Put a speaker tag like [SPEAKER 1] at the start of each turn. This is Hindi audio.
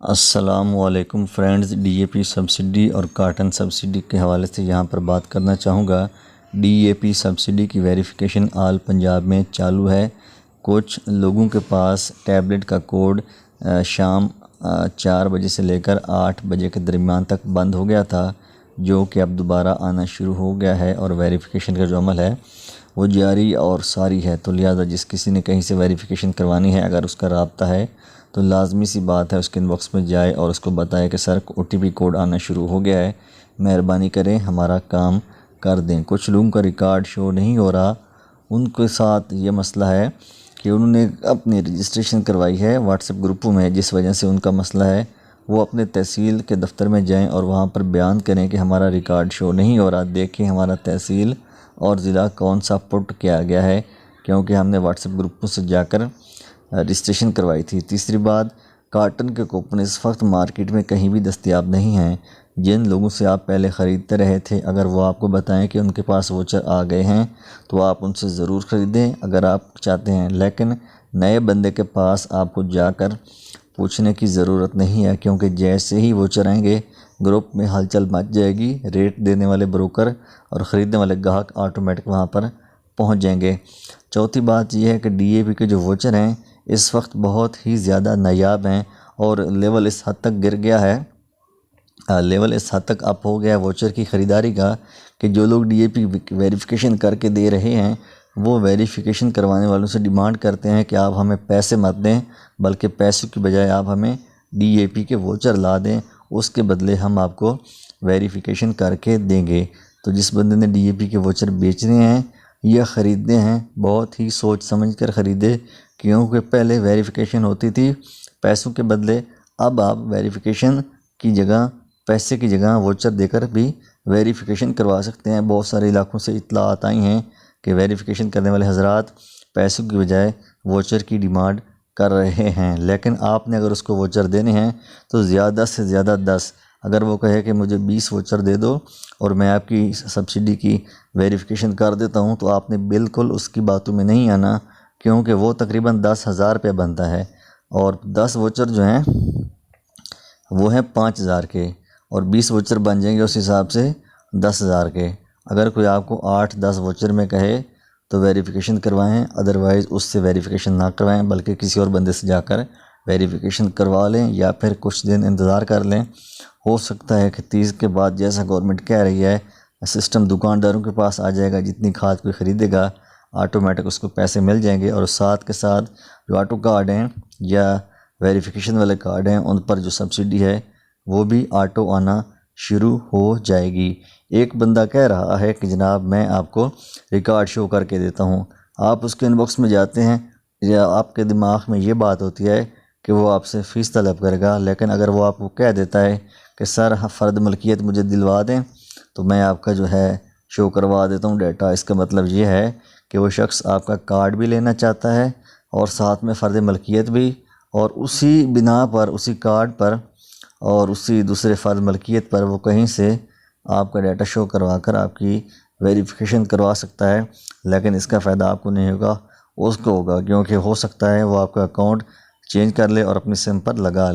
[SPEAKER 1] अस्सलामुअलैकुम फ्रेंड्स, डीएपी सब्सिडी और कॉटन सब्सिडी के हवाले से यहाँ पर बात करना चाहूँगा। डीएपी सब्सिडी की वेरिफिकेशन आल पंजाब में चालू है। कुछ लोगों के पास टैबलेट का कोड शाम 4 बजे से लेकर 8 बजे के दरमियान तक बंद हो गया था, जो कि अब दोबारा आना शुरू हो गया है और वेरिफिकेशन का जो अमल है वो जारी और सारी है। तो लिहाजा जिस किसी ने कहीं से वेरिफिकेशन करवानी है, अगर उसका राब्ता है तो लाजमी सी बात है उसके इनबॉक्स में जाए और उसको बताए कि सर ओटीपी कोड आना शुरू हो गया है, मेहरबानी करें हमारा काम कर दें। कुछ लोगों का रिकॉर्ड शो नहीं हो रहा, उनके साथ ये मसला है कि उन्होंने अपनी रजिस्ट्रेशन करवाई है व्हाट्सएप ग्रुपों में, जिस वजह से उनका मसला है। वो अपने तहसील के दफ्तर में जाएं और वहाँ पर बयान करें कि हमारा रिकॉर्ड शो नहीं हो रहा, देखें हमारा तहसील और ज़िला कौन सा पुट किया गया है, क्योंकि हमने व्हाट्सएप ग्रुपों से जाकर रजिस्ट्रेशन करवाई थी। तीसरी बात, कॉटन के कूपन इस वक्त मार्केट में कहीं भी दस्तयाब नहीं हैं। जिन लोगों से आप पहले ख़रीदते रहे थे, अगर वो आपको बताएं कि उनके पास वोचर आ गए हैं तो आप उनसे ज़रूर ख़रीदें अगर आप चाहते हैं। लेकिन नए बंदे के पास आपको जाकर पूछने की ज़रूरत नहीं है, क्योंकि जैसे ही वोचर आएंगे ग्रुप में हलचल मच जाएगी। रेट देने वाले ब्रोकर और ख़रीदने वाले ग्राहक ऑटोमेटिक वहाँ पर पहुँच जाएंगे। चौथी बात यह है कि डीएपी के जो वोचर हैं इस वक्त बहुत ही ज़्यादा नायाब हैं और लेवल इस हद तक गिर गया है, लेवल इस हद तक अप हो गया है वोचर की ख़रीदारी का, कि जो लोग डीएपी वेरिफिकेशन करके दे रहे हैं वो वेरिफिकेशन करवाने वालों से डिमांड करते हैं कि आप हमें पैसे मत दें, बल्कि पैसों की बजाय आप हमें डीएपी के वोचर ला दें, उसके बदले हम आपको वेरिफिकेशन करके देंगे। तो जिस बंदे ने डीएपी के वोचर बेचने हैं या ख़रीदने हैं, बहुत ही सोच समझ कर ख़रीदे, क्योंकि पहले वेरिफिकेशन होती थी पैसों के बदले। अब आप वेरिफिकेशन की जगह, पैसे की जगह वोचर देकर भी वेरिफिकेशन करवा सकते हैं। बहुत सारे इलाकों से इत्तलात आई हैं कि वेरिफिकेशन करने वाले हजरात पैसों की बजाय वोचर की डिमांड कर रहे हैं। लेकिन आपने अगर उसको वोचर देने हैं तो ज़्यादा से ज़्यादा 10, अगर वो कहे कि मुझे 20 वोचर दे दो और मैं आपकी सब्सिडी की वेरिफिकेशन कर देता हूँ, तो आपने बिल्कुल उसकी बातों में नहीं आना, क्योंकि वो तकरीबन 10,000 रुपये बनता है और 10 वोचर जो हैं वो हैं 5,000 के, और 20 वोचर बन जाएंगे उस हिसाब से 10,000 के। अगर कोई आपको 8-10 वोचर में कहे तो वेरिफिकेशन करवाएं, अदरवाइज़ उससे वेरिफिकेशन ना करवाएं, बल्कि किसी और बंदे से जाकर वेरिफिकेशन करवा लें या फिर कुछ दिन इंतज़ार कर लें। हो सकता है कि 30 के बाद, जैसा गवर्नमेंट कह रही है, सिस्टम दुकानदारों के पास आ जाएगा। जितनी खाद कोई ख़रीदेगा ऑटोमेटिक उसको पैसे मिल जाएंगे, और साथ के साथ जो ऑटो कार्ड हैं या वेरिफिकेशन वाले कार्ड हैं उन पर जो सब्सिडी है वो भी ऑटो आना शुरू हो जाएगी। एक बंदा कह रहा है कि जनाब मैं आपको रिकॉर्ड शो करके देता हूँ। आप उसके इनबॉक्स में जाते हैं या आपके दिमाग में ये बात होती है कि वो आपसे फ़ीस तलब करेगा, लेकिन अगर वो आपको कह देता है कि सर फ़र्द मलकियत मुझे दिलवा दें तो मैं आपका जो है शो करवा देता हूँ डाटा, इसका मतलब ये है कि वो शख्स आपका कार्ड भी लेना चाहता है और साथ में फ़र्द मलकियत भी, और उसी बिना पर, उसी कार्ड पर और उसी दूसरे फ़र्द मलकियत पर वो कहीं से आपका डाटा शो करवा कर आपकी वेरिफिकेशन करवा सकता है। लेकिन इसका फ़ायदा आपको नहीं होगा, उसको होगा, क्योंकि हो सकता है वो आपका अकाउंट चेंज कर ले और अपनी सिम पर लगा ले।